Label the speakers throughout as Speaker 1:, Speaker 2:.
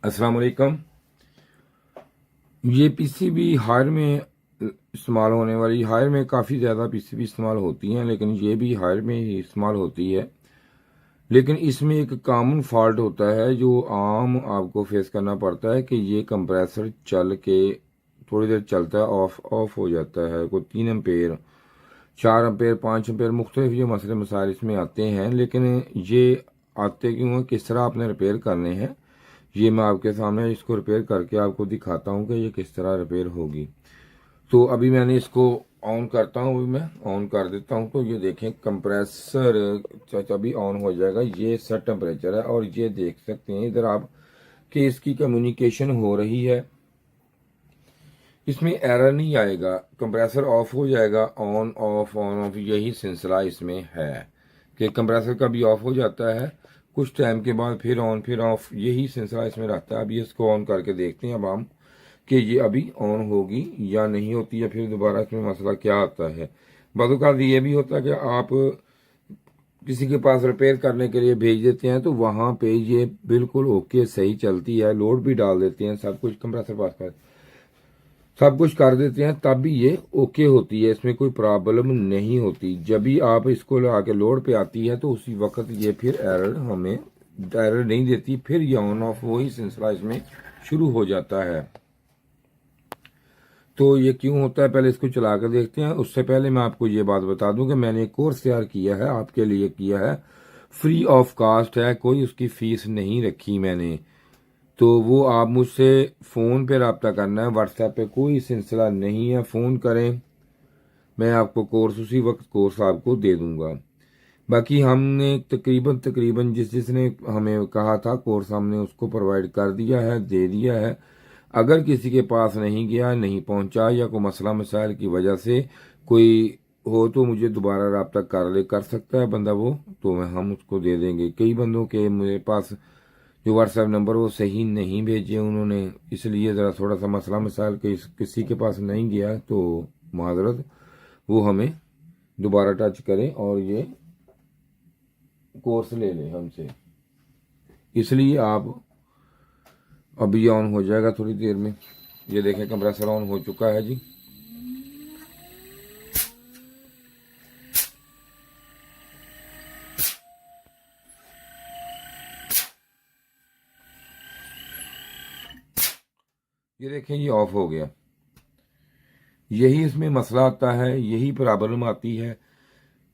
Speaker 1: अस्सलाम वालेकुम। ये पीसीबी हायर में इस्तेमाल होने वाली, हायर में काफ़ी ज़्यादा पीसीबी इस्तेमाल होती हैं, लेकिन ये भी हायर में ही इस्तेमाल होती है। लेकिन इसमें एक कॉमन फॉल्ट होता है जो आम आपको फेस करना पड़ता है कि ये कंप्रेसर चल के थोड़ी देर चलता है, ऑफ ऑफ हो जाता है। कोई 3 एम्पेयर, 4 एम्पेयर, 5 एम्पेयर मुख्तलिफ ये मसले मसाइल इसमें आते हैं। लेकिन ये आते क्यों हैं, किस तरह आपने रिपेयर करने हैं, ये मैं आपके सामने इसको रिपेयर करके आपको दिखाता हूँ कि ये किस तरह रिपेयर होगी। तो अभी मैंने इसको ऑन करता हूँ, अभी मैं ऑन कर देता हूँ। तो ये देखें कंप्रेसर अभी ऑन हो जाएगा। ये सेट टेम्परेचर है और ये देख सकते हैं इधर आप कि इसकी कम्युनिकेशन हो रही है। इसमें एरर नहीं आएगा, कंप्रेसर ऑफ हो जाएगा, ऑन ऑफ, यही सिलसिला इसमें है कि कंप्रेसर कभी ऑफ हो जाता है, कुछ टाइम के बाद फिर ऑन फिर ऑफ, यही सिलसिला इसमें रहता है। अभी इसको ऑन करके देखते हैं अब हम कि ये अभी ऑन होगी या नहीं होती, या फिर दोबारा इसमें मसला क्या आता है। बाज़ ये भी होता है कि आप किसी के पास रिपेयर करने के लिए भेज देते हैं तो वहाँ पे ये बिल्कुल ओके सही चलती है, लोड भी डाल देते हैं, सब कुछ कंप्रेसर पास कर सब कुछ कर देते हैं, तब भी ये ओके होती है, इसमें कोई प्रॉब्लम नहीं होती। जब भी आप इसको लगा के लोड पे आती है तो उसी वक्त ये फिर एरर नहीं देती, फिर ये ऑन ऑफ वही सिलसिला इसमें शुरू हो जाता है। तो ये क्यों होता है, पहले इसको चला कर देखते हैं। उससे पहले मैं आपको ये बात बता दूं कि मैंने एक कोर्स तैयार किया है, आपके लिए किया है, फ्री ऑफ कास्ट है, कोई उसकी फीस नहीं रखी मैंने। तो वो आप मुझसे फ़ोन पे रब्ता करना है, व्हाट्सएप पे कोई सिलसिला नहीं है, फ़ोन करें, मैं आपको कोर्स उसी वक्त कोर्स आपको दे दूंगा। बाकी हमने तकरीबन तकरीबन जिसने हमें कहा था कोर्स हमने उसको प्रोवाइड कर दिया है, दे दिया है। अगर किसी के पास नहीं गया, नहीं पहुंचा, या कोई मसला मसाइल की वजह से कोई हो तो मुझे दोबारा रब्ता कर सकता है बंदा वो, तो हम उसको दे देंगे। कई बंदों के मेरे पास जो व्हाट्सएप नंबर वो सही नहीं भेजे उन्होंने, इसलिए ज़रा थोड़ा सा मसला मसाइल किसी के पास नहीं गया तो माजरत, वो हमें दोबारा टच करें और ये कोर्स ले लें हमसे। इसलिए आप अभी ऑन हो जाएगा थोड़ी देर में। ये देखें कंप्रेसर ऑन हो चुका है जी। ये देखें ये ऑफ हो गया। यही इसमें मसला आता है, यही प्रॉब्लम आती है,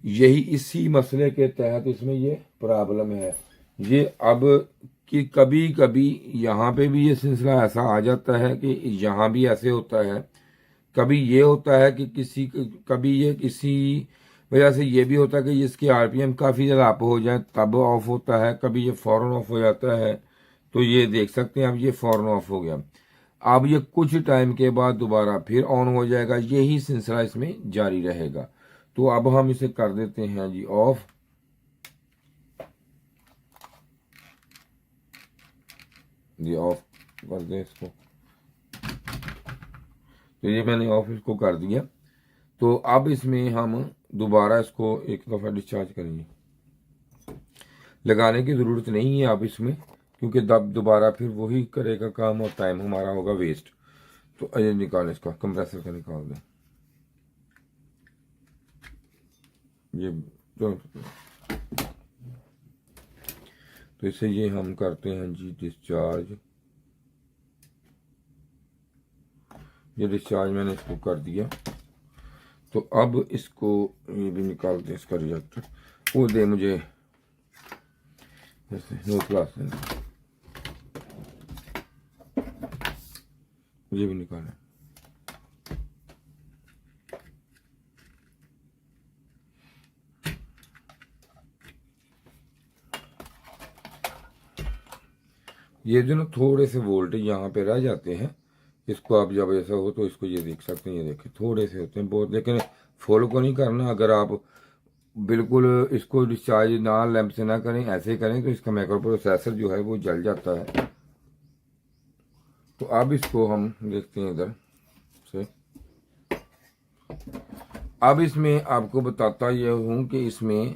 Speaker 1: यही इसी मसले के तहत इसमें ये प्रॉब्लम है। ये अब कि कभी कभी यहाँ पे भी ये सिलसिला ऐसा आ जाता है कि यहाँ भी ऐसे होता है। कभी ये होता है कि कभी ये किसी वजह से ये भी होता है कि इसके आरपीएम काफ़ी ज़्यादा अप हो जाए तब ऑफ होता है, कभी ये फ़ौरन ऑफ हो जाता है। तो ये देख सकते हैं अब ये फ़ौरन ऑफ हो गया। अब ये कुछ टाइम के बाद दोबारा फिर ऑन हो जाएगा, यही सिलसिला इसमें जारी रहेगा। तो अब हम इसे कर देते हैं जी ऑफ। ये ऑफ कर दें इसको। तो ये मैंने ऑफ इसको कर दिया। तो अब इसमें हम दोबारा इसको एक दफ़ा डिस्चार्ज करेंगे। लगाने की ज़रूरत नहीं है अब इसमें, क्योंकि दब दोबारा फिर वही करेगा काम और टाइम हमारा होगा वेस्ट। तो ये निकालें, इसका कंप्रेसर का निकाल दें। ये तो इसे ये हम करते हैं जी डिस्चार्ज। ये डिस्चार्ज मैंने इसको कर दिया। तो अब इसको ये भी निकाल दें, इसका रिएक्टर वो दे मुझे नो क्लास, ये भी निकालें। ये जो ना थोड़े से वोल्टेज यहाँ पे रह जाते हैं, इसको आप जब ऐसा हो तो इसको ये देख सकते हैं, ये देखें थोड़े से होते हैं बहुत, लेकिन फॉलो को नहीं करना। अगर आप बिल्कुल इसको डिस्चार्ज ना लैंप से ना करें, ऐसे करें तो इसका माइक्रो प्रोसेसर जो है वो जल जाता है। तो अब इसको हम देखते हैं इधर से। अब इसमें आपको बताता यह हूँ कि इसमें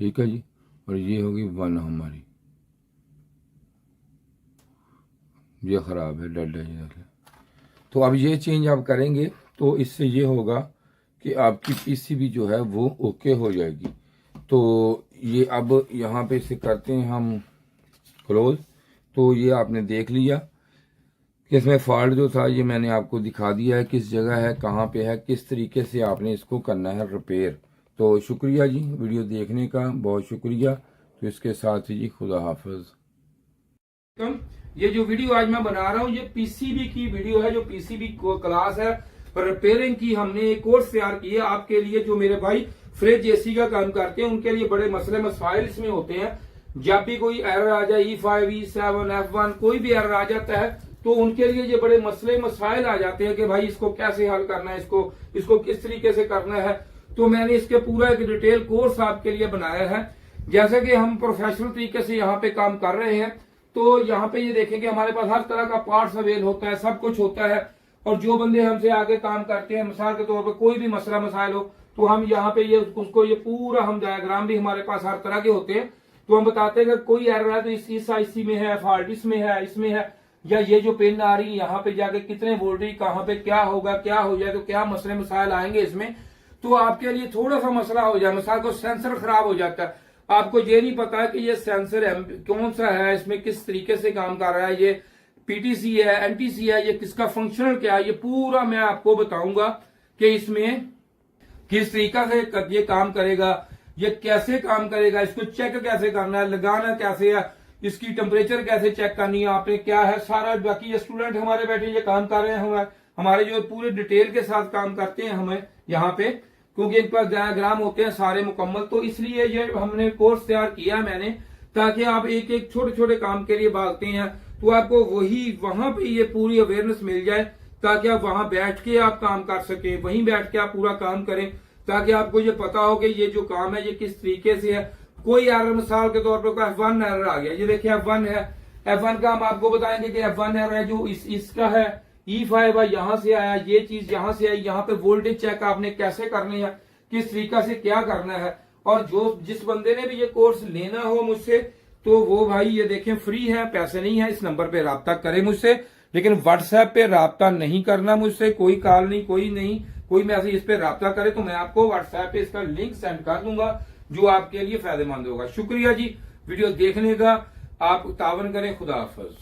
Speaker 1: ठीक है जी। और ये होगी 1 हमारी, ये ख़राब है, डेड है ये। तो अब ये चेंज आप करेंगे तो इससे ये होगा कि आपकी पीसीबी जो है वो ओके हो जाएगी। तो ये अब यहाँ पे इसे करते हैं हम क्लोज। तो ये आपने देख लिया कि इसमें फॉल्ट जो था ये मैंने आपको दिखा दिया है, किस जगह है, कहाँ पे है, किस तरीके से आपने इसको करना है रिपेयर। तो शुक्रिया जी वीडियो देखने का, बहुत शुक्रिया। तो इसके साथ ही जी खुदा हाफिज। ये जो वीडियो आज मैं बना रहा हूँ ये पीसीबी की वीडियो है, जो पीसीबी क्लास है रिपेयरिंग की। हमने एक कोर्स तैयार किया आपके लिए, जो मेरे भाई फ्रिज एसी का काम करते हैं उनके लिए बड़े मसले मसाइल इसमें होते हैं। जब भी कोई एरर आ जाए E5, E7, F1 कोई भी एरर आ जाता है तो उनके लिए ये बड़े मसले मसाइल आ जाते हैं कि भाई इसको कैसे हल करना है, इसको किस तरीके से करना है। तो मैंने इसके पूरा एक डिटेल कोर्स आपके लिए बनाया है। जैसे कि हम प्रोफेशनल तरीके से यहाँ पे काम कर रहे हैं, तो यहाँ पे ये देखेंगे हमारे पास हर तरह का पार्ट्स अवेल होता है, सब कुछ होता है। और जो बंदे हमसे आगे काम करते हैं, मिसाल के तौर पर कोई भी मसला मसाइल हो तो हम यहाँ पे ये उसको ये पूरा हम डायग्राम भी हमारे पास हर तरह के होते हैं। तो हम बताते हैं कि कोई एरर है तो इस आईसी में है, फॉल्ट इसमें है, इसमें है, या ये जो पिन आ रही है यहाँ पे जाके कितने वोल्टेज कहाँ पे क्या होगा, क्या हो जाए, तो क्या मसले मसाइल आएंगे इसमें। तो आपके लिए थोड़ा सा मसला हो जाए, मिसाल को सेंसर खराब हो जाता है, आपको ये नहीं पता है कि ये सेंसर कौन सा है, इसमें किस तरीके से काम कर रहा है, ये पीटीसी है, एनटीसी है, ये किसका फंक्शनल क्या है, ये पूरा मैं आपको बताऊंगा कि इसमें किस तरीका से ये काम करेगा, ये कैसे काम करेगा, इसको चेक कैसे करना है, लगाना कैसे है, इसकी टेम्परेचर कैसे चेक करनी है आपने, क्या है सारा। बाकी ये स्टूडेंट हमारे बैठे ये काम कर रहे हैं, हमारे जो पूरे डिटेल के साथ काम करते हैं हमें यहाँ पे, क्योंकि इन पर डायग्राम होते हैं सारे मुकम्मल। तो इसलिए ये हमने कोर्स तैयार किया मैंने, ताकि आप एक एक छोटे छोटे काम के लिए भागते हैं तो आपको वहां पे ये पूरी अवेयरनेस मिल जाए, ताकि आप वहां बैठ के आप काम कर सके, वहीं बैठ के आप पूरा काम करें, ताकि आपको ये पता हो कि ये जो काम है ये किस तरीके से है। कोई एरर मिसाल के तौर पर F1 एरर आ गया, ये देखिए F1 है, F1 का हम आपको बताएंगे कि F1 एरर है जो इसका है, E5 है, यहाँ से आया, ये चीज यहाँ से आई, यहाँ पे वोल्टेज चेक आपने कैसे करनी है, किस तरीका से क्या करना है। और जिस बंदे ने भी ये कोर्स लेना हो मुझसे तो वो भाई ये देखें फ्री है, पैसे नहीं है, इस नंबर पे राब्ता करें मुझसे, लेकिन व्हाट्सएप पे राब्ता नहीं करना मुझसे, कोई कॉल नहीं, कोई मैसेज इस पे राब्ता करे तो मैं आपको व्हाट्सएप पे इसका लिंक सेंड कर दूंगा जो आपके लिए फायदेमंद होगा। शुक्रिया जी वीडियो देखने का, आप तावन करें, खुदा हाफिज।